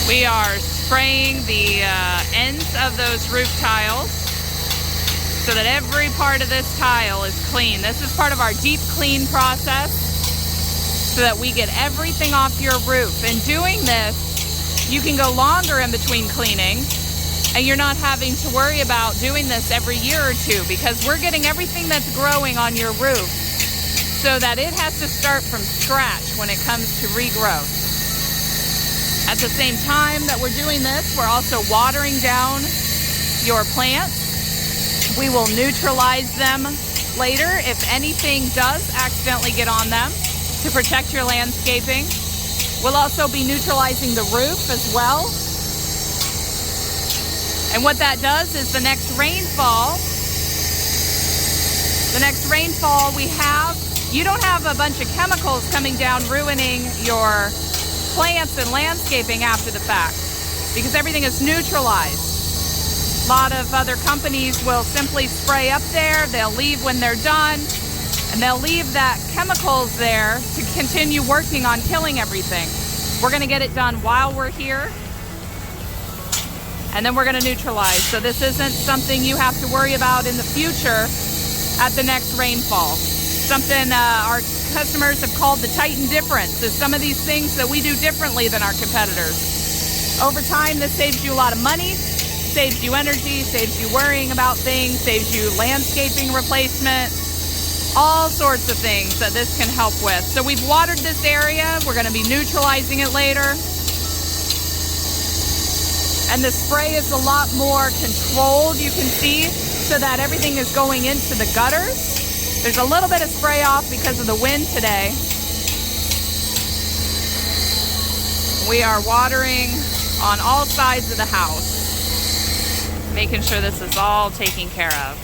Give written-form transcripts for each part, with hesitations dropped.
We are spraying the ends of those roof tiles so that every part of this tile is clean. This is part of our deep clean process so that we get everything off your roof. In doing this, you can go longer in between cleaning, and you're not having to worry about doing this every year or two, because we're getting everything that's growing on your roof so that it has to start from scratch when it comes to regrowth. At the same time that we're doing this, we're also watering down your plants. We will neutralize them later if anything does accidentally get on them to protect your landscaping. We'll also be neutralizing the roof as well. And what that does is the next rainfall we have, you don't have a bunch of chemicals coming down ruining your plants and landscaping after the fact, because everything is neutralized. A lot of other companies will simply spray up there, they'll leave when they're done, and they'll leave that chemicals there to continue working on killing everything. We're gonna get it done while we're here, and then we're gonna neutralize. So this isn't something you have to worry about in the future at the next rainfall. Something our customers have called the Titan difference is some of these things that we do differently than our competitors. Over time, this saves you a lot of money, saves you energy, saves you worrying about things, saves you landscaping replacement, all sorts of things that this can help with. So we've watered this area. We're going to be neutralizing it later. And the spray is a lot more controlled, you can see, so that everything is going into the gutters. There's a little bit of spray off because of the wind today. We are watering on all sides of the house, making sure this is all taken care of.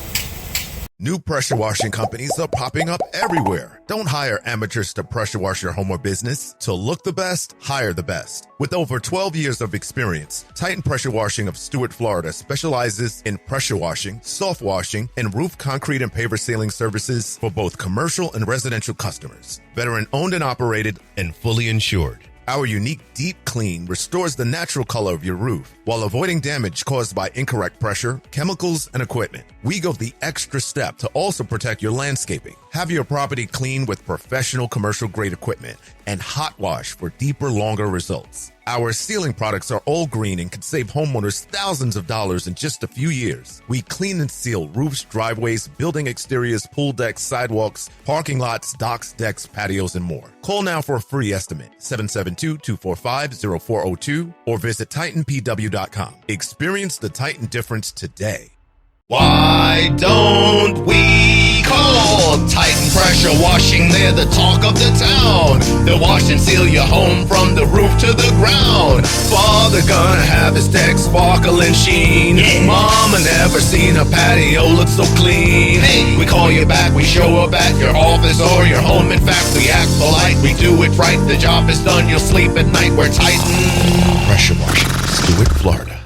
New pressure washing companies are popping up everywhere. Don't hire amateurs to pressure wash your home or business. To look the best, hire the best. With over 12 years of experience, Titan Pressure Washing of Stuart, Florida specializes in pressure washing, soft washing, and roof concrete and paver sealing services for both commercial and residential customers. Veteran owned and operated and fully insured. Our unique deep clean restores the natural color of your roof while avoiding damage caused by incorrect pressure, chemicals, and equipment. We go the extra step to also protect your landscaping. Have your property clean with professional commercial grade equipment and hot wash for deeper, longer results. Our sealing products are all green and can save homeowners thousands of dollars in just a few years. We clean and seal roofs, driveways, building exteriors, pool decks, sidewalks, parking lots, docks, decks, patios, and more. Call now for a free estimate, 772-245-0402, or visit TitanPW.com. Experience the Titan difference today. Why don't we call Titan Pressure Washing? They're the talk of the town. They'll wash and seal your home from the roof to the ground. Father gonna have his deck sparkle and sheen. Mama never seen a patio look so clean. We call you back, we show up at your office or your home. In fact, we act polite, we do it right. The job is done, you'll sleep at night. We're Titan Pressure Washing, Stuart, Florida.